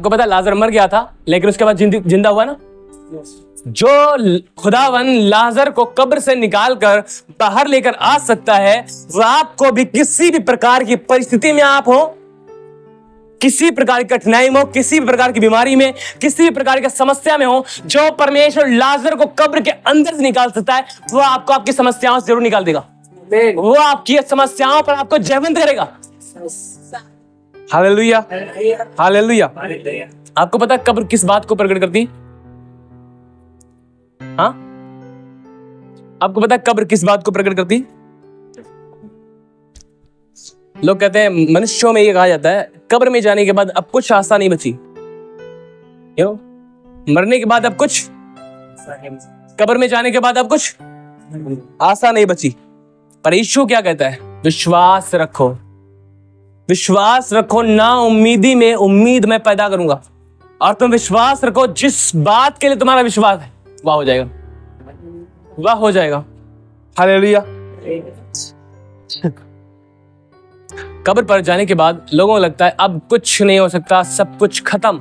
आपको पता है लाजर मर गया था लेकिन उसके बाद जिंदा हुआ ना। जो खुदावन लाजर को कब्र से निकाल कर बाहर लेकर आ सकता है, वह आपको भी किसी भी प्रकार की परिस्थिति में आप हो, किसी प्रकार की कठिनाई में हो, किसी भी प्रकार की बीमारी में, किसी भी प्रकार की समस्या में हो, जो परमेश्वर लाजर को कब्र के अंदर से निकाल सकता है, वो आपको आपकी समस्याओं से जरूर निकाल देगा। वो आपकी समस्याओं पर आपको जयवंत करेगा। Hallelujah, hallelujah. आपको पता है कब्र किस बात को प्रकट करती? हाँ, आपको पता है कब्र किस बात को प्रकट करती? लोग कहते हैं, मनुष्यों में ये कहा जाता है, कब्र में जाने के बाद अब कुछ आशा नहीं बची। क्यों? मरने के बाद अब कुछ, कब्र में जाने के बाद अब कुछ आशा नहीं बची। पर यीशु क्या कहता है? विश्वास रखो, विश्वास रखो, ना उम्मीदी में उम्मीद मैं पैदा करूंगा। और तुम विश्वास रखो, जिस बात के लिए तुम्हारा विश्वास है वह हो जाएगा, वह हो जाएगा। हालेलुया। कब्र पर जाने के बाद लोगों को लगता है अब कुछ नहीं हो सकता, सब कुछ खत्म।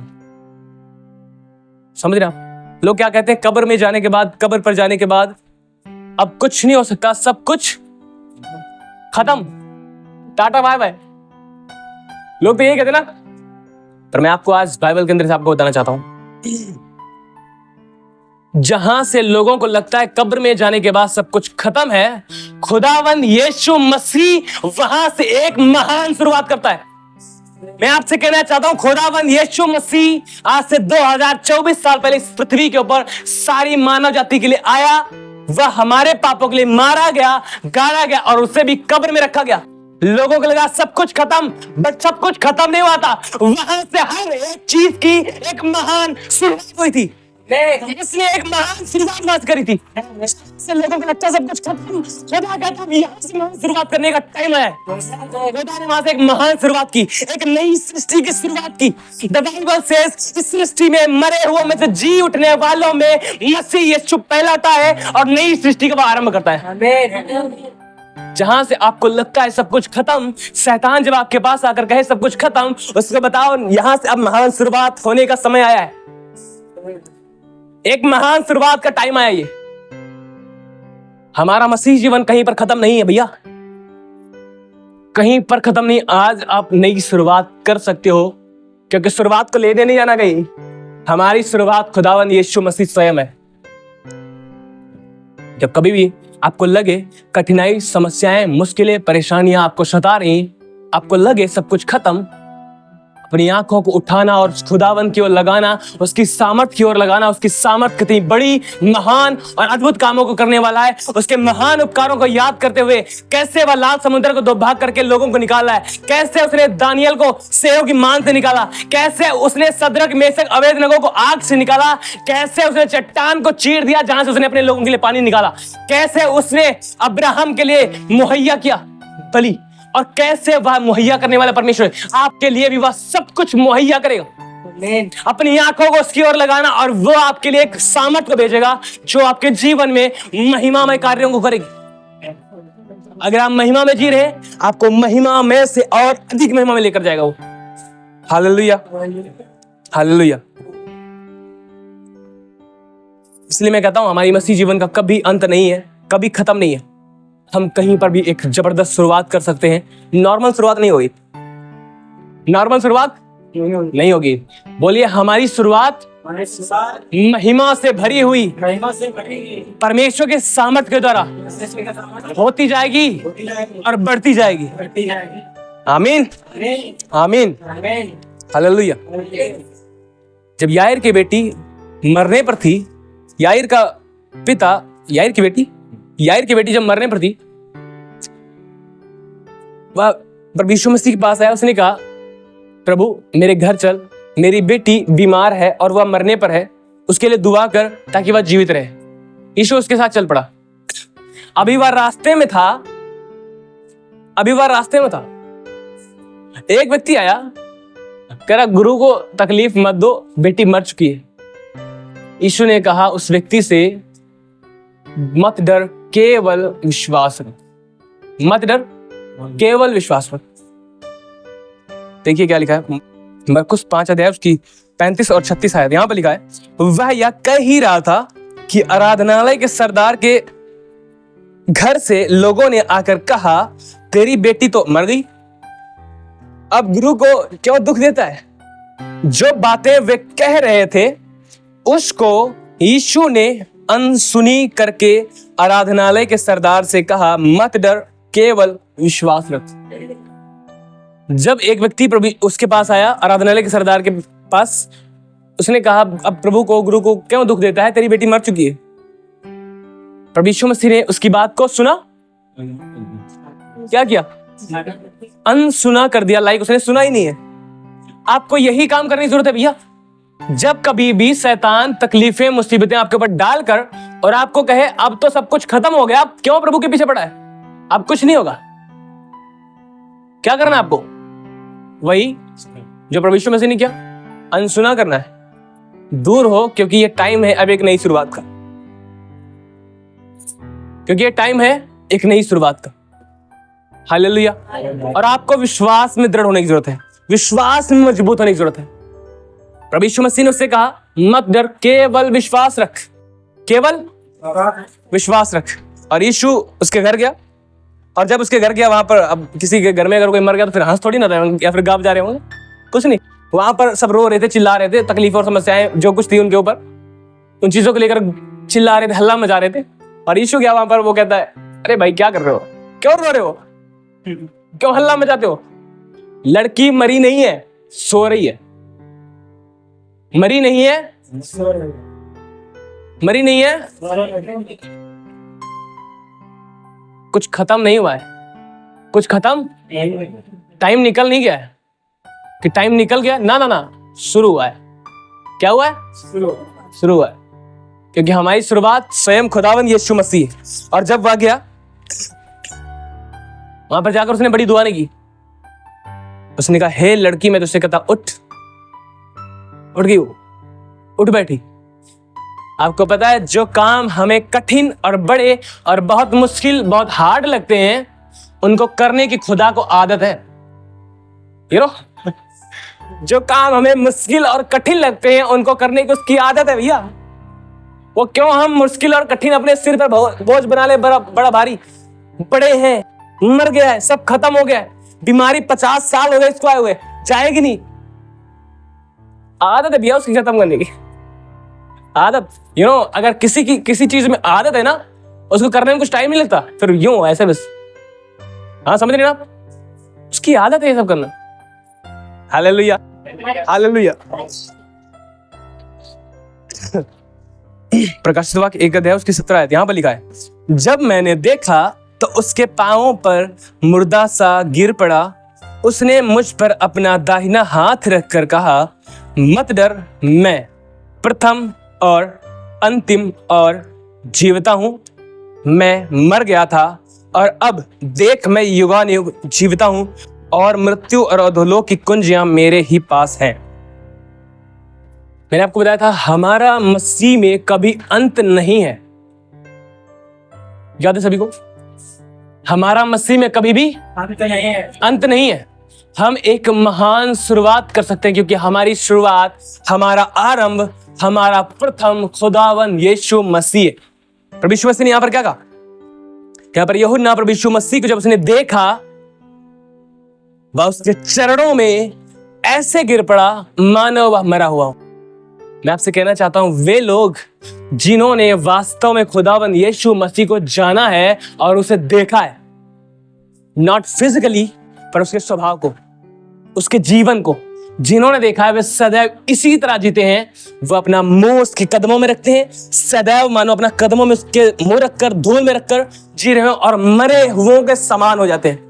समझ रहे हैं? लोग क्या कहते हैं कब्र में जाने के बाद, कब्र पर जाने के बाद अब कुछ नहीं हो सकता, सब कुछ खत्म, टाटा बाय बाय। लोग तो यही कहते हैं ना। पर मैं आपको आज बाइबल के अंदर से आपको बताना चाहता हूं, जहां से लोगों को लगता है कब्र में जाने के बाद सब कुछ खत्म है, खुदावंद यीशु मसीह वहां से एक महान शुरुआत करता है। मैं आपसे कहना चाहता हूं, खुदावंद यीशु मसीह आज से 2024 साल पहले इस पृथ्वी के ऊपर सारी मानव जाति के लिए आया। वह हमारे पापों के लिए मारा गया, गाड़ा गया और उसे भी कब्र में रखा गया। लोगों को लगा सब कुछ खत्म, बट सब कुछ खत्म नहीं हुआ था। वहां से हर एक चीज की एक महान शुरुआत हुई थी। इसने एक महान शुरुआत करी थी। से लोगों को लगता है सब कुछ खत्म, खुदा कहता है यहाँ से महान शुरुआत करने का टाइम है। खुदा ने वहां से एक महान शुरुआत की, एक नई सृष्टि की शुरुआत की। द बाइबल सेज इस सृष्टि में मरे हुए में से जी उठने वालों में मसीह यीशु पहलाता है और नई सृष्टि का आरंभ करता है। जहां से आपको लगता है सब कुछ खत्म, शैतान जब आपके पास आकर कहे सब कुछ खत्म, उसको बताओ यहां से अब महान शुरुआत होने का समय आया है। एक महान शुरुआत का टाइम आया। ये हमारा मसीह जीवन कहीं पर खत्म नहीं है भैया, कहीं पर खत्म नहीं। आज आप नई शुरुआत कर सकते हो, क्योंकि शुरुआत को लेने नहीं जाना कहीं। हमारी शुरुआत खुदावंद यीशु मसीह स्वयं है। जब कभी भी आपको लगे कठिनाई, समस्याएं, मुश्किलें, परेशानियां आपको सता रही, आपको लगे सब कुछ खत्म, अपनी आंखों को उठाना और खुदावंद की ओर लगाना, उसकी सामर्थ की ओर लगाना। उसकी सामर्थ कितनी बड़ी, महान और अद्भुत कामों को करने वाला है। उसके महान उपकारों को याद करते हुए कैसे वह लाल समुद्र को दो भाग करके लोगों को निकाला है, कैसे उसने दानियल को शेरों की मान से निकाला, कैसे उसने सद्रक, मेशक, अबेदनगो को आग से निकाला, कैसे उसने चट्टान को चीर दिया जहां से उसने अपने लोगों के लिए पानी निकाला, कैसे उसने अब्राहम के लिए मुहैया किया बलि, और कैसे वह मुहैया करने वाला परमेश्वर आपके लिए भी वह सब कुछ मुहैया करेगा। अपनी आंखों को उसकी ओर लगाना और वो आपके लिए एक सामर्थ को भेजेगा जो आपके जीवन में महिमामय कार्यों को करेगी। अगर आप महिमा में जी रहे, आपको महिमा में से और अधिक महिमा में लेकर जाएगा वो। Hallelujah, hallelujah. इसलिए मैं कहता हूं हमारी मसीह जीवन का कभी अंत नहीं है, कभी खत्म नहीं है। हम कहीं पर भी एक जबरदस्त शुरुआत कर सकते हैं। नॉर्मल शुरुआत नहीं होगी, नॉर्मल शुरुआत नहीं होगी। बोलिए हमारी शुरुआत महिमा से भरी हुई परमेश्वर के सामर्थ के द्वारा होती जाएगी और बढ़ती जाएगी। आमीन, आमीन, हालेलुया। जब याईर की बेटी मरने पर थी, याईर का पिता, याईर की बेटी जब मरने पर थी, वह यीशु मसीह के पास आया। उसने कहा प्रभु मेरे घर चल, मेरी बेटी बीमार है और वह मरने पर है, उसके लिए दुआ कर ताकि वह जीवित रहे। यीशु उसके साथ चल पड़ा। अभी वह रास्ते में था, एक व्यक्ति आया, कह रहा गुरु को तकलीफ मत दो, बेटी मर चुकी है। यीशु ने कहा उस व्यक्ति से मत डर, केवल विश्वास रख, मत डर, केवल विश्वास रख। देखिए क्या लिखा है मरकुस 5 अध्याय उसकी 35 और 36 आयत, यहां पर लिखा है, वह यह कह ही रहा था कि आराधनालय के सरदार के घर से लोगों ने आकर कहा, तेरी बेटी तो मर गई। अब गुरु को क्यों दुख देता है? जो बातें वे कह रहे थे उसको यीशु ने अनसुनी करके आराधनालय के सरदार से कहा, मत डर, केवल विश्वास रख। जब एक व्यक्ति प्रभु उसके पास आया, आराधनालय के सरदार के पास, उसने कहा, अब प्रभु को, गुरु को क्यों दुख देता है? तेरी बेटी मर चुकी है। प्रभु यीशु मसीह ने उसकी बात को सुना, क्या किया? अनसुना कर दिया, लाइक उसने सुना ही नहीं है। आपको यही काम करने की जरूरत है भैया। जब कभी भी शैतान तकलीफें, मुसीबतें आपके ऊपर डालकर और आपको कहे अब तो सब कुछ खत्म हो गया, आप क्यों प्रभु के पीछे पड़ा है? अब कुछ नहीं होगा। क्या करना है आपको? वही जो प्रभु यीशु मसीह ने किया, अनसुना करना है। दूर हो, क्योंकि ये टाइम है अब एक नई शुरुआत का। क्योंकि ये टाइम है एक नई शुरुआत का। हालेलुया। और आपको विश्वास में दृढ़ होने की जरूरत है, विश्वास में मजबूत होने की जरूरत है। प्रभु यीशु मसीह ने उससे कहा, मत डर, केवल विश्वास रख, केवल विश्वास रख। और यीशु उसके घर गया, और जब उसके घर गया, वहां पर, अब किसी के घर में अगर कोई मर गया तो फिर हंस थोड़ी ना रहे या फिर गाँव जा रहे होंगे, कुछ नहीं। वहां पर सब रो रहे थे, चिल्ला रहे थे, तकलीफ और समस्याएं जो कुछ थी उनके ऊपर, उन चीजों को लेकर चिल्ला रहे थे, हल्ला मचा रहे थे। और यीशु गया वहां पर, वो कहता है, अरे भाई क्या कर रहे हो, क्यों रो रहे हो, क्यों हल्ला मचाते हो? लड़की मरी नहीं है, सो रही है। मरी नहीं है, मरी नहीं है, कुछ खत्म नहीं हुआ है, कुछ खत्म, टाइम निकल नहीं गया है कि टाइम निकल गया, ना ना ना, शुरू हुआ है। क्या हुआ है? शुरू हुआ है। क्योंकि हमारी शुरुआत स्वयं खुदावंद यीशु मसीह है। और जब वह गया, वहां पर जाकर उसने बड़ी दुआ नहीं की। उसने कहा, हे लड़की, मैं तुझसे कहता, उठ। उठ गई, वो उठ बैठी। आपको पता है, जो काम हमें कठिन और बड़े और बहुत मुश्किल, बहुत हार्ड लगते हैं, उनको करने की खुदा को आदत है। जो काम हमें मुश्किल और कठिन लगते हैं, उनको करने की उसकी आदत है भैया। वो क्यों हम मुश्किल और कठिन अपने सिर पर बोझ बना ले, बड़ा भारी, बड़े हैं, मर गया है, सब खत्म हो गया है, बीमारी 50 साल हो गए इसको आए हुए, जाएगी नहीं। आदत है भैया उसकी खत्म करने की, आदत। अगर किसी चीज में आदत है ना, उसको करने में कुछ टाइम नहीं लगता, फिर यूं ऐसे बस, हाँ समझ रहे ना आप? उसकी आदत है ये सब करना। Hallelujah, hallelujah. प्रकाशित वाक्य 1 अध्याय उसकी 17 आयत, यहां पर लिखा है, जब मैंने देखा तो उसके पांवों पर मुर्दा सा गिर पड़ा। उसने मुझ पर अपना दाहिना हाथ रखकर कहा, मत डर, मैं प्रथम और अंतिम और जीवता हूं। मैं मर गया था और अब देख, मैं युगानुयुग जीवता हूं, और मृत्यु और अधोलोक की कुंजियां मेरे ही पास हैं। मैंने आपको बताया था, हमारा मसीह में कभी अंत नहीं है। याद है सभी को? हमारा मसीह में कभी भी अंत नहीं है। हम एक महान शुरुआत कर सकते हैं, क्योंकि हमारी शुरुआत, हमारा आरंभ, हमारा प्रथम खुदावन यीशु मसीह। प्रभु यीशु मसीह ने यहां पर क्या कहा? यहां पर यूहन्ना प्रभु यीशु मसीह को जब उसने देखा, वह उसके चरणों में ऐसे गिर पड़ा मानो वह मरा हुआ हो। मैं आपसे कहना चाहता हूं, वे लोग जिन्होंने वास्तव में खुदावंद यीशु मसीह को जाना है और उसे देखा है, नॉट फिजिकली, पर उसके स्वभाव को, उसके जीवन को जिन्होंने देखा है, वे सदैव इसी तरह जीते हैं। वो अपना मुंह उसके कदमों में रखते हैं, सदैव मानो अपना कदमों में उसके मुंह रखकर, धूल में रखकर जी रहे हैं, और मरे हुओं के समान हो जाते हैं।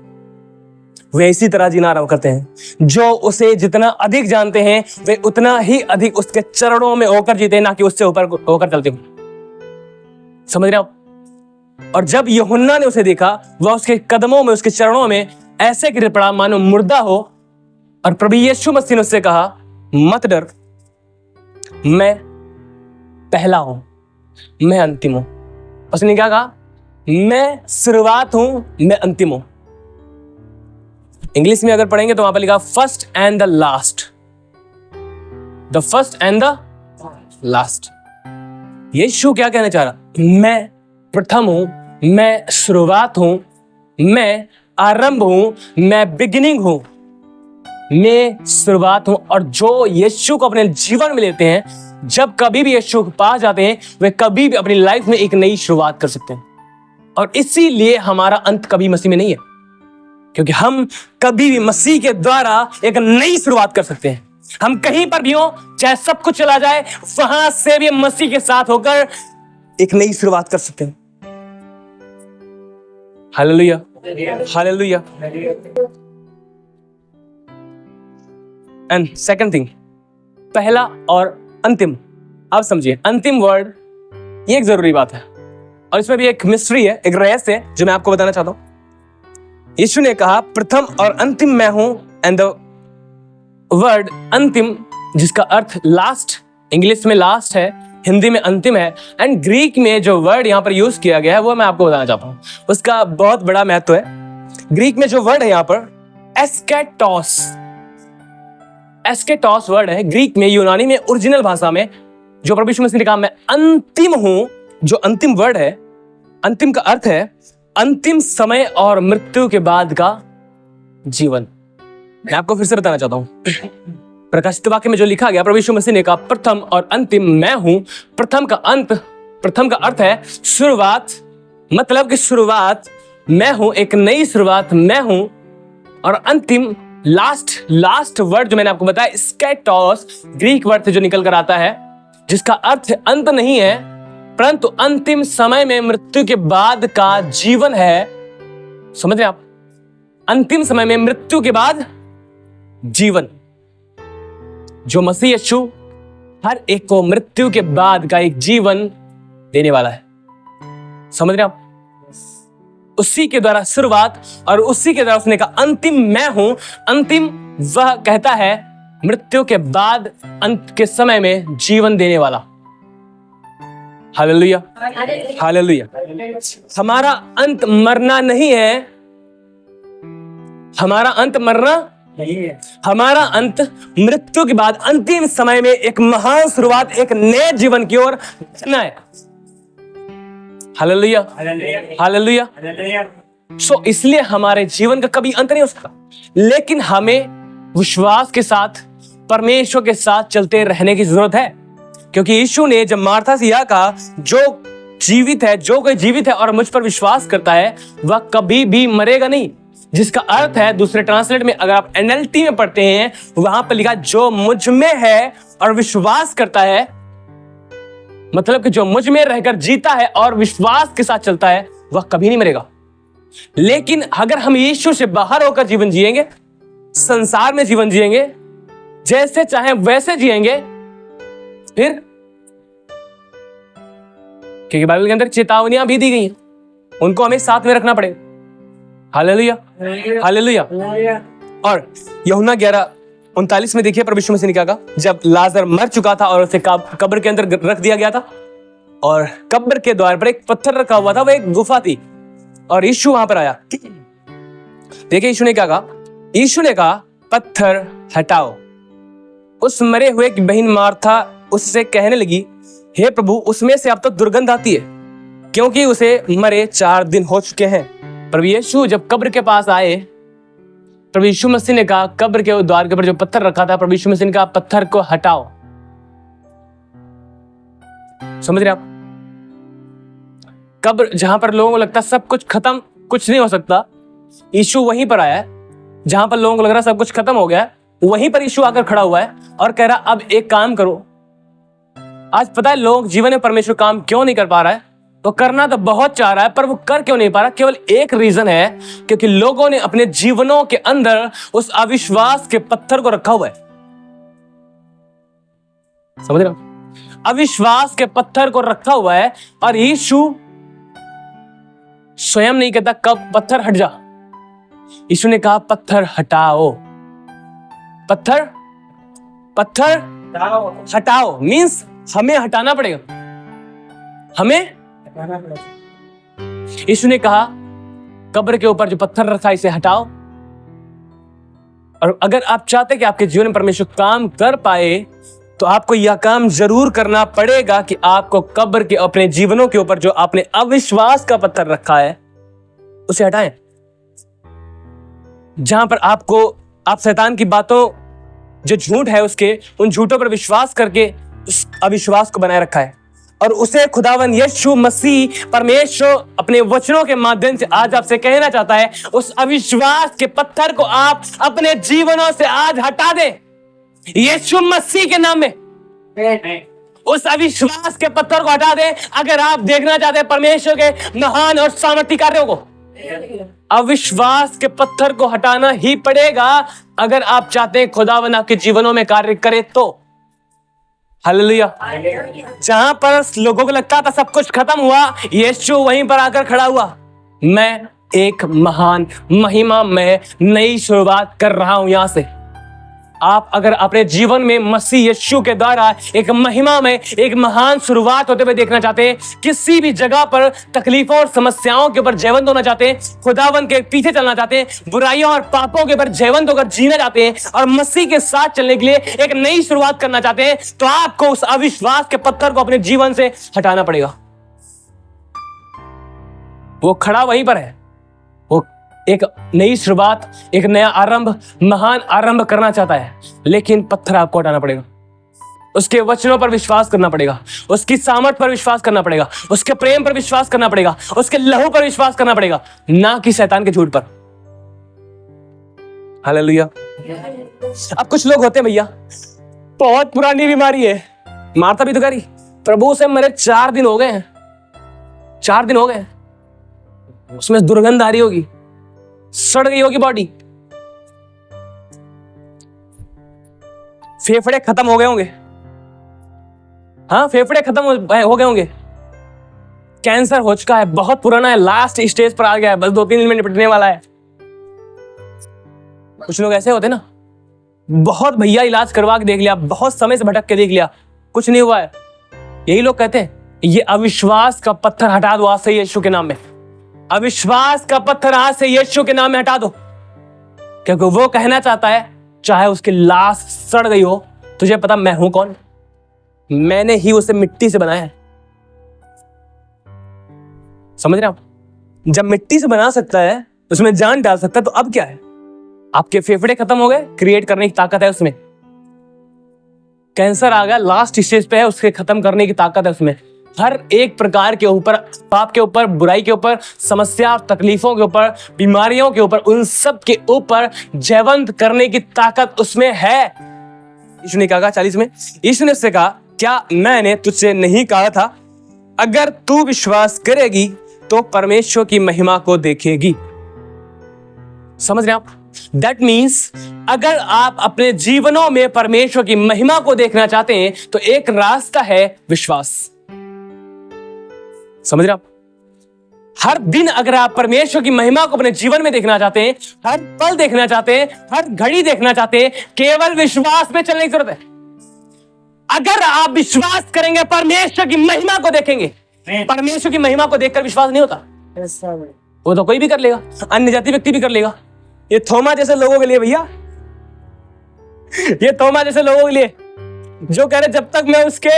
वे इसी तरह जीना आरंभ करते हैं। जो उसे जितना अधिक जानते हैं, वे उतना ही अधिक उसके चरणों में होकर जीते हैं, ना कि उससे ऊपर होकर चलते हो। समझ रहे हो? और जब यूहन्ना ने उसे देखा, वह उसके कदमों में, उसके चरणों में ऐसे गिर पड़ा मानो मुर्दा हो। और प्रभु यीशु मसीह ने उससे कहा, मत डर, मैं पहला हूं, मैं अंतिम हूं। उसने क्या कहा? मैं शुरुआत हूं, मैं अंतिम हूं। इंग्लिश में अगर पढ़ेंगे तो वहां पर लिखा first and the last. The first and the last. यीशु क्या कहना चाह रहा? मैं प्रथम हूं, मैं शुरुआत हूं, मैं आरंभ हूं, मैं बिगिनिंग हूं, मैं शुरुआत हूं। और जो यीशु को अपने जीवन में लेते हैं, जब कभी भी यीशु के पास जाते हैं, वे कभी भी अपनी लाइफ में एक नई शुरुआत कर सकते हैं। और इसीलिए हमारा अंत कभी मसीह में नहीं है, क्योंकि हम कभी भी मसीह के द्वारा एक नई शुरुआत कर सकते हैं। हम कहीं पर भी हो, चाहे सब कुछ चला जाए, वहां से भी मसीह के साथ होकर एक नई शुरुआत कर सकते हैं। Hallelujah, hallelujah. And second thing, पहला और अंतिम। आप समझिए, अंतिम वर्ड, ये एक जरूरी बात है और इसमें भी एक मिस्ट्री है, एक रहस्य है जो मैं आपको बताना चाहता हूं। यीशु ने कहा प्रथम और अंतिम मैं हूं, एंड द वर्ड अंतिम, जिसका अर्थ लास्ट, इंग्लिश में लास्ट है, हिंदी में अंतिम है, एंड ग्रीक में जो वर्ड यहां पर यूज किया गया है वो मैं आपको बताना चाहता हूं। उसका बहुत बड़ा महत्व है। ग्रीक में जो वर्ड है यहां पर एस्केटोस, एस्केटोस वर्ड है ग्रीक में, यूनानी में, ओरिजिनल भाषा में, जो प्रभु यीशु मसीह ने कहा मैं अंतिम हूं, जो अंतिम वर्ड है, अंतिम का अर्थ है अंतिम समय और मृत्यु के बाद का जीवन। मैं आपको फिर से बताना चाहता हूं, प्रकाशित वाक्य में जो लिखा गया, प्रभु यीशु मसीह ने कहा प्रथम और अंतिम मैं हूं। प्रथम का अंत, प्रथम का अर्थ है शुरुआत, मतलब कि शुरुआत मैं हूं, एक नई शुरुआत मैं हूं। और अंतिम, लास्ट, लास्ट वर्ड जो मैंने आपको बताया स्केटोस, ग्रीक वर्ड से जो निकल कर आता है, जिसका अर्थ अंत नहीं है, परंतु अंतिम समय में मृत्यु के बाद का जीवन है। समझ रहे आप? अंतिम समय में मृत्यु के बाद जीवन, जो मसीह यीशु हर एक को मृत्यु के बाद का एक जीवन देने वाला है। समझ रहे आप? उसी के द्वारा शुरुआत और उसी के द्वारा उसने कहा अंतिम मैं हूं। अंतिम वह कहता है मृत्यु के बाद अंत के समय में जीवन देने वाला। Hallelujah, hallelujah. हमारा अंत मरना नहीं है, हमारा अंत मरना नहीं है, हमारा अंत मृत्यु के बाद अंतिम समय में एक महान शुरुआत, एक नए जीवन की ओर जाना है। Hallelujah, hallelujah. सो इसलिए हमारे जीवन का कभी अंत नहीं हो सकता, लेकिन हमें विश्वास के साथ परमेश्वर के साथ चलते रहने की जरूरत है। क्योंकि यीशु ने जब मार्था से यह कहा, जो जीवित है, जो कोई जीवित है और मुझ पर विश्वास करता है वह कभी भी मरेगा नहीं, जिसका अर्थ है, दूसरे ट्रांसलेट में अगर आप NLT में पढ़ते हैं, वहां पर लिखा जो मुझ में है और विश्वास करता है, मतलब कि जो मुझ में रहकर जीता है और विश्वास के साथ चलता है वह कभी नहीं मरेगा। लेकिन अगर हम यीशु से बाहर होकर जीवन जिएंगे, संसार में जीवन जिएंगे, जैसे चाहे वैसे जिएंगे, फिर, क्योंकि बाइबल के अंदर चेतावनियां भी दी गई हैं, उनको हमें साथ में रखना पड़ेगा। Hallelujah, hallelujah. और यूहन्ना 11:39 में देखिए प्रभु यीशु मसीह ने क्या कहा, जब लाजर मर चुका था और उसे कब्र के अंदर रख दिया गया था, और कब्र के द्वार पर एक पत्थर रखा हुआ था, वो एक गुफा थी, और यीशु वहां पर आया। देखिए यीशु ने क्या कहा, यीशु ने कहा पत्थर हटाओ। उस मरे हुए की बहन मार्था उससे कहने लगी, हे प्रभु, उसमें से अब तो दुर्गंध आती है, क्योंकि उसे मरे 4 दिन हो चुके हैं। प्रभु यीशु जब कब्र के पास आए, प्रभु यीशु मसीह ने कहा, कब्र के द्वार के ऊपर जो पत्थर रखा था, प्रभु यीशु मसीह ने कहा पत्थर को हटाओ। समझ रहे आप? कब्र जहां पर लोगों को लगता सब कुछ खत्म, कुछ नहीं हो सकता, यीशु वहीं पर आया है। जहां पर लोगों को लग रहा सब कुछ खत्म हो गया, वहीं पर यीशु आकर खड़ा हुआ है और कह रहा अब एक काम करो। आज पता है लोग जीवन में परमेश्वर काम क्यों नहीं कर पा रहा है? वो करना तो बहुत चाह रहा है, पर वो कर क्यों नहीं पा रहा? केवल एक रीजन है, क्योंकि लोगों ने अपने जीवनों के अंदर उस अविश्वास के पत्थर को रखा हुआ है। समझ रहे हो? अविश्वास के पत्थर को रखा हुआ है, और यीशु स्वयं नहीं कहता कब पत्थर हट जा, यीशु ने कहा पत्थर हटाओ। पत्थर, पत्थर हटाओ मीन्स हमें हटाना पड़ेगा, हमें। यीशु ने कहा कब्र के ऊपर जो पत्थर रखा इसे हटाओ। और अगर आप चाहते कि आपके जीवन में परमेश्वर काम कर पाए, तो आपको यह काम जरूर करना पड़ेगा कि आपको कब्र के अपने जीवनों के ऊपर जो आपने अविश्वास का पत्थर रखा है उसे हटाएं। जहां पर आप शैतान की बातों, जो झूठ है उसके, उन झूठों पर विश्वास करके उस अविश्वास को बनाए रखा है, और उसे खुदावन यीशु मसीह परमेश्वर अपने वचनों के माध्यम से आज आपसे कहना चाहता है, उस अविश्वास के पत्थर को आप अपने जीवनों से आज हटा दें यीशु मसीह के नाम में। उस अविश्वास के पत्थर को हटा दें। अगर आप देखना चाहते हैं परमेश्वर के महान और सामर्थी कार्यों को, अविश्वास के पत्थर को हटाना ही पड़ेगा अगर आप चाहते हैं खुदावन आपके जीवनों में कार्य करे तो। हालेलुया। जहां पर लोगों को लगता था सब कुछ खत्म हुआ, यीशु वहीं पर आकर खड़ा हुआ। मैं एक महान महिमा में नई शुरुआत कर रहा हूं। यहां से आप अगर अपने जीवन में मसीह यीशु के द्वारा एक महिमा में एक महान शुरुआत होते हुए देखना चाहते हैं, किसी भी जगह पर तकलीफों और समस्याओं के ऊपर जयवंत होना चाहते हैं, खुदावन के पीछे चलना चाहते हैं, बुराइयों और पापों के ऊपर जयवंत होकर जीना चाहते हैं और मसीह के साथ चलने के लिए एक नई शुरुआत करना चाहते हैं, तो आपको उस अविश्वास के पत्थर को अपने जीवन से हटाना पड़ेगा। वो खड़ा वहीं पर है, वो एक नई शुरुआत, एक नया आरंभ, महान आरंभ करना चाहता है, लेकिन पत्थर आपको हटाना पड़ेगा। उसके वचनों पर विश्वास करना पड़ेगा, उसकी सामर्थ पर विश्वास करना पड़ेगा, उसके प्रेम पर विश्वास करना पड़ेगा, उसके लहू पर विश्वास करना पड़ेगा, ना कि शैतान के झूठ पर। हालेलुया। अब कुछ लोग होते हैं भैया, बहुत पुरानी बीमारी है, मारता भी तो करी, प्रभु से मेरे 4 दिन हो गए हैं, 4 दिन हो गए, उसमें दुर्गंध आ रही होगी, सड़ गई होगी बॉडी, फेफड़े खत्म हो गए होंगे, हाँ फेफड़े खत्म हो गए होंगे, कैंसर हो चुका है, बहुत पुराना है, लास्ट स्टेज पर आ गया है, बस 2-3 दिन में निपटने वाला है। कुछ लोग ऐसे होते ना, बहुत भैया इलाज करवा के देख लिया, बहुत समय से भटक के देख लिया, कुछ नहीं हुआ है। यही लोग कहते हैं ये अविश्वास का पत्थर हटा दो आज से यीशु के नाम में। अविश्वास का पत्थर आज से यीशु के नाम में हटा दो, क्योंकि वो कहना चाहता है चाहे उसकी लाश सड़ गई हो, तुझे पता मैं हूं कौन, मैंने ही उसे मिट्टी से बनाया है। समझ रहे आप? जब मिट्टी से बना सकता है, उसमें जान डाल सकता है, तो अब क्या है? आपके फेफड़े खत्म हो गए, क्रिएट करने की ताकत है उसमें। कैंसर आ गया, लास्ट स्टेज पे है, उसके खत्म करने की ताकत है उसमें। हर एक प्रकार के ऊपर, पाप के ऊपर, बुराई के ऊपर, समस्या, तकलीफों के ऊपर, बीमारियों के ऊपर, उन सब के ऊपर जयवंत करने की ताकत उसमें है। यीशु ने कहा 40 में, यीशु ने उससे कहा, क्या मैंने तुझसे नहीं कहा था, अगर तू विश्वास करेगी तो परमेश्वर की महिमा को देखेगी। समझ रहे हैं आप? That means अगर आप अपने जीवनों में परमेश्वर की महिमा को देखना चाहते हैं, तो एक रास्ता है विश्वास। समझ रहे आप? हर दिन अगर आप परमेश्वर की महिमा को अपने जीवन में देखना चाहते हैं, हर पल देखना चाहते हैं, हर घड़ी देखना चाहते हैं, केवल विश्वास में चलने की जरूरत है। अगर आप विश्वास करेंगे, परमेश्वर की महिमा को देखेंगे। परमेश्वर की महिमा को देखकर विश्वास नहीं होता, वो तो कोई भी कर लेगा, अन्य जाति व्यक्ति भी कर लेगा। ये थोमा जैसे लोगों के लिए भैया, ये थोमा जैसे लोगों के लिए जो कह रहे जब तक मैं उसके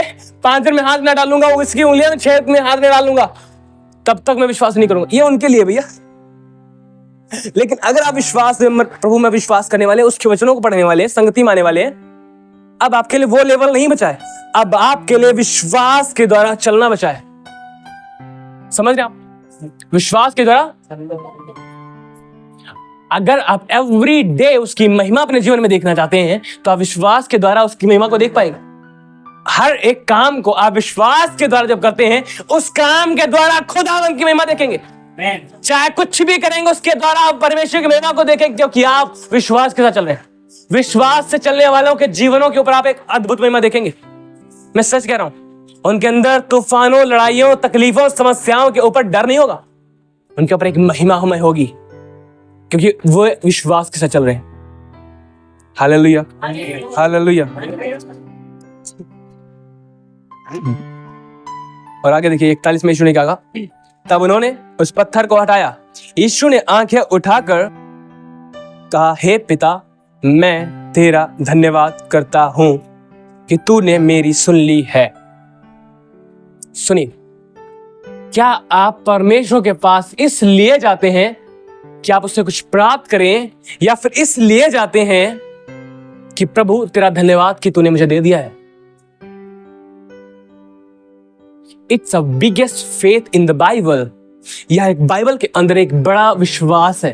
पांजर में हाथ न डालूंगा, उसकी उंगलियां में छेद में हाथ न डालूंगा, तब तक मैं विश्वास नहीं करूंगा। ये उनके लिए भैया। लेकिन अगर आप विश्वास में, प्रभु में विश्वास करने वाले, उसके वचनों को पढ़ने वाले, संगति माने वाले, अब आपके लिए वो लेवल नहीं बचा है, अब आपके लिए विश्वास के द्वारा चलना बचा है। समझ रहे आप? विश्वास के द्वारा अगर आप एवरी डे उसकी महिमा अपने जीवन में देखना चाहते हैं, तो आप विश्वास के द्वारा उसकी महिमा को देख पाएंगे। हर एक काम को आप विश्वास के द्वारा जब करते हैं, उस काम के द्वारा खुदावन की महिमा देखेंगे। चाहे कुछ भी करेंगे, उसके द्वारा आप परमेश्वर की महिमा को देखेंगे, क्योंकि आप विश्वास के साथ चल रहे हैं। विश्वास से चलने वालों के जीवनों के ऊपर आप एक अद्भुत महिमा देखेंगे। मैं सच कह रहा हूं, उनके अंदर तूफानों, लड़ाइयों, तकलीफों, समस्याओं के ऊपर डर नहीं होगा, उनके ऊपर एक महिमा हमें होगी, क्योंकि वो विश्वास के साथ चल रहे हैं। Hallelujah, hallelujah. और आगे देखिए 41 में यीशु ने कहा, तब उन्होंने उस पत्थर को हटाया। यीशु ने आंखें उठाकर कहा, हे पिता, मैं तेरा धन्यवाद करता हूं कि तूने मेरी सुन ली है। सुनिए, क्या आप परमेश्वर के पास इसलिए जाते हैं कि आप उससे कुछ प्राप्त करें, या फिर इसलिए जाते हैं कि प्रभु तेरा धन्यवाद कि तूने मुझे दे दिया है? It's a biggest faith in the Bible. यह एक बाइबल के अंदर एक बड़ा विश्वास है।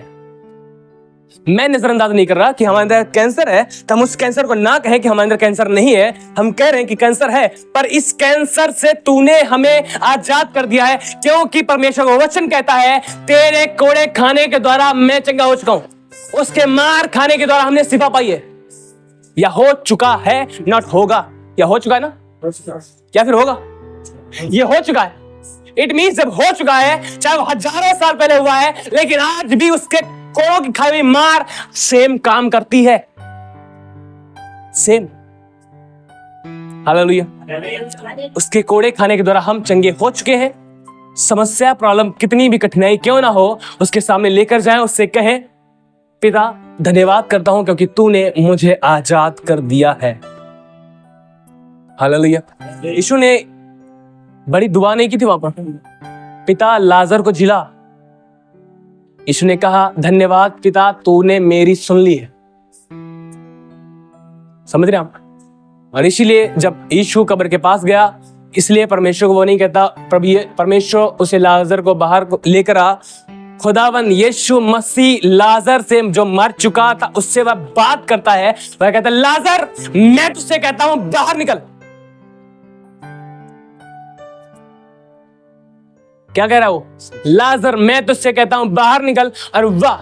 मैं नजरअंदाज नहीं कर रहा कि हमारे अंदर कैंसर है, तो हम उस कैंसर को ना कहें कि हमारे अंदर कैंसर नहीं है। हम कह रहे हैं कि कैंसर है, पर इस कैंसर से तूने हमें आजाद कर दिया है, क्योंकि परमेश्वर का वचन कहता है तेरे कोड़े खाने के द्वारा मैं चंगा हो चुका हूं। उसके मार खाने के द्वारा हमने शिफा पाई है। या हो चुका है, नॉट होगा। या हो चुका है ना, या फिर होगा? ये हो चुका है। इट मीन्स जब हो चुका है, चाहे वो हजारों साल पहले हुआ है, लेकिन आज भी उसके कोड़ों की खाई हुई मार सेम काम करती है। सेम। हालेलुया। उसके कोड़े खाने के द्वारा हम चंगे हो चुके हैं। समस्या, प्रॉब्लम, कितनी भी कठिनाई क्यों ना हो, उसके सामने लेकर जाएं, उससे कहें पिता धन्यवाद करता हूं क्योंकि तूने मुझे आजाद कर दिया है। हालेलुया। यीशु ने बड़ी दुआ नहीं की थी वहां पर, पिता लाजर को जिला। यीशु ने कहा धन्यवाद पिता तूने मेरी सुन ली है। समझ रहे आप? और इसीलिए जब यीशु कब्र के पास गया, इसलिए परमेश्वर को वो नहीं कहता परमेश्वर उसे लाजर को बाहर लेकर आ। खुदावन यीशु मसीह लाजर से जो मर चुका था उससे वह बात करता है। वह कहता है लाजर मैं तुझसे कहता हूं बाहर निकल। क्या कह रहा है वो? लाजर मैं तुझसे कहता हूं बाहर निकल। और वह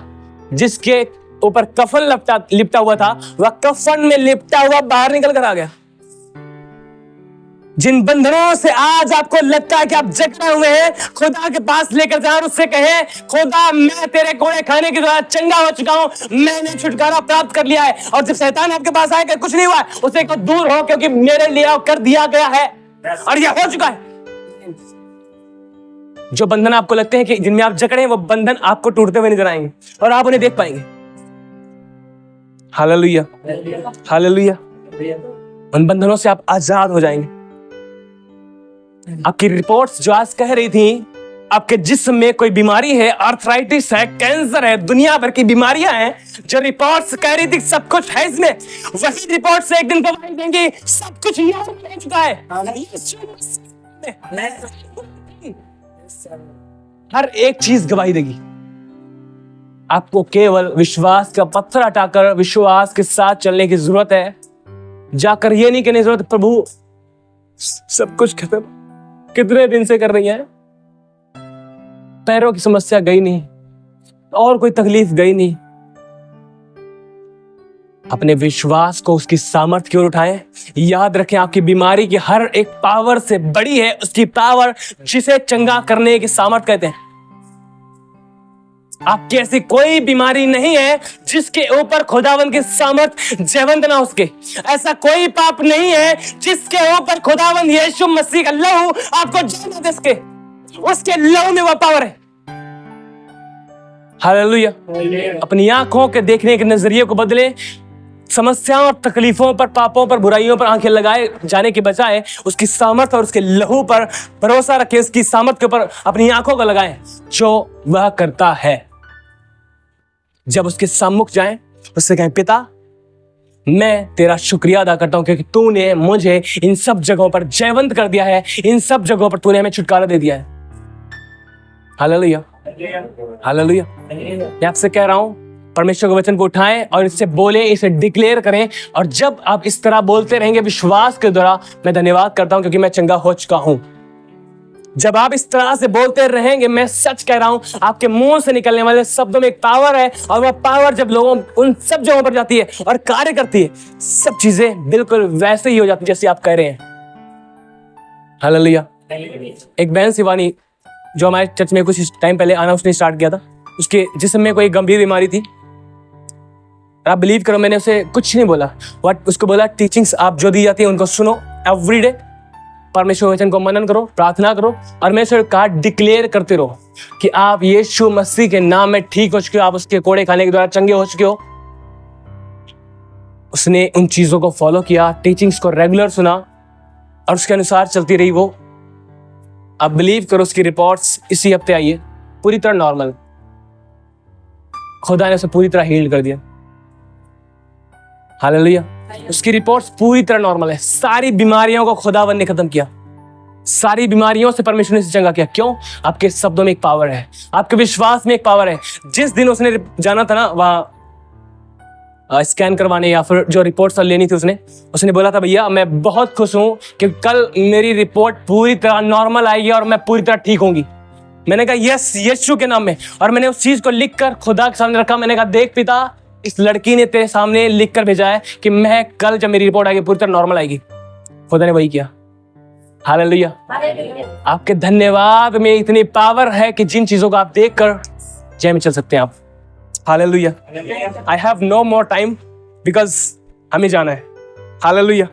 जिसके ऊपर कफन लिपटा हुआ था, वह कफन में लिपटा हुआ बाहर निकल कर आ गया। जिन बंधनों से आज आपको लगता है कि आप जकड़े हुए हैं, खुदा के पास लेकर जाओ और उससे कहे खुदा मैं तेरे कोड़े खाने के द्वारा चंगा हो चुका हूं, मैंने छुटकारा प्राप्त कर लिया है। और जब शैतान आपके पास आएगा कुछ नहीं हुआ, उसे को दूर हो क्योंकि मेरे लिए कर दिया गया है और यह हो चुका है। जो बंधन आपको लगते हैं कि जिनमें आप जकड़े हैं, वो बंधन आपको टूटते हुए नजर आएंगे और आप उन्हें देख पाएंगे। Hallelujah, hallelujah. उन बंधनों से आप आजाद हो जाएंगे। आपकी रिपोर्ट्स जो आज कह रही थी आपके जिस्म में कोई बीमारी है, आर्थराइटिस है, कैंसर है, दुनिया भर की बीमारियां हैं, जो रिपोर्ट्स कह रही थी सब कुछ है इसमें, वही रिपोर्ट्स एक दिन गवाही देंगी सब कुछ यहाँ हो चुका है। हर एक चीज गवाही देगी। आपको केवल विश्वास का पत्थर हटाकर विश्वास के साथ चलने की जरूरत है। जाकर ये नहीं कहने की जरूरत प्रभु सब कुछ खत्म, कितने दिन से कर रही है, पैरों की समस्या गई नहीं और कोई तकलीफ गई नहीं। अपने विश्वास को उसकी सामर्थ्य की ओर उठाएं। याद रखें आपकी बीमारी की हर एक पावर से बड़ी है उसकी पावर जिसे चंगा करने की सामर्थ्य कहते हैं। आपकी ऐसी कोई बीमारी नहीं है जिसके ऊपर खुदावन की सामर्थ्य जयवंत ना उसके। ऐसा कोई पाप नहीं है जिसके ऊपर खुदावन यीशु मसीह का लहू आपको जय दे सके। उसके लहू में वह पावर है। हालेलुया। अपनी आंखों के देखने के नजरिए को बदलें। समस्याओं और तकलीफों पर, पापों पर, बुराइयों पर आंखें लगाए जाने के बजाय उसकी सामर्थ्य और उसके लहू पर भरोसा रखें। उसकी सामर्थ्य के ऊपर अपनी आंखों को लगाएं जो वह करता है। जब उसके सम्मुख जाएं, उससे कहें पिता मैं तेरा शुक्रिया अदा करता हूं क्योंकि तूने मुझे इन सब जगहों पर जयवंत कर दिया है, इन सब जगहों पर तूने हमें छुटकारा दे दिया है। Hallelujah, hallelujah. मैं आपसे कह रहा हूं परमेश्वर के वचन को उठाएं और इससे बोलें, इसे डिक्लेयर करें। और जब आप इस तरह बोलते रहेंगे विश्वास के द्वारा, मैं धन्यवाद करता हूं क्योंकि मैं चंगा हो चुका हूं। जब आप इस तरह से बोलते रहेंगे, मैं सच कह रहा हूं आपके मुंह से निकलने वाले शब्दों में एक पावर है और वह पावर जब लोगों उन सब जगहों पर जाती है और कार्य करती है, सब चीजें बिल्कुल वैसे ही हो जाती जैसे आप कह रहे हैं। हालेलुया। एक बहन शिवानी जो हमारे चर्च में कुछ टाइम पहले आना उसने स्टार्ट किया था, उसके जिस्म में कोई गंभीर बीमारी थी। आप बिलीव करो मैंने उसे कुछ नहीं बोला, बट उसको बोला टीचिंग्स आप जो दी जाती है उनको सुनो एवरीडे, परमेश्वर वचन को मनन करो, प्रार्थना करो और मैं सिर्फ कार्ड डिक्लेयर करते रहो कि आप यीशु मसीह के नाम में ठीक हो चुके हो, आप उसके कोड़े खाने के द्वारा चंगे हो चुके हो। उसने उन चीजों को फॉलो किया, टीचिंग्स को रेगुलर सुना और उसके अनुसार चलती रही वो। अब बिलीव करो उसकी रिपोर्ट्स इसी हफ्ते आई है, पूरी तरह नॉर्मल। खुदा ने उसे पूरी तरह हील कर दिया। हालेलुया। उसकी रिपोर्ट्स पूरी तरह नॉर्मल है। सारी बीमारियों को खुदावन ने खत्म किया, सारी बीमारियों से परमेश्वर ने चंगा किया। क्यों? आपके शब्दों में एक पावर है, आपके विश्वास में एक पावर है। जिस दिन उसने जाना था ना वहां स्कैन करवाने या फिर जो रिपोर्ट लेनी थी, उसने बोला था भैया मैं बहुत खुश हूं कि कल मेरी रिपोर्ट पूरी तरह नॉर्मल आएगी और मैं पूरी तरह ठीक होंगी। मैंने कहा यस, यीशु के नाम में। और मैंने उस चीज को लिखकर खुदा के सामने रखा। मैंने कहा देख पिता, इस लड़की ने तेरे सामने लिख कर भेजा है कि मैं कल जब मेरी रिपोर्ट आएगी पूरी तरह नॉर्मल आएगी। खुदा ने वही किया। हालेलुया। आपके धन्यवाद में इतनी पावर है कि जिन चीजों को आप देखकर जय में चल सकते हैं आप। Hallelujah. I have no more time because हमें जाना है। हालेलुया।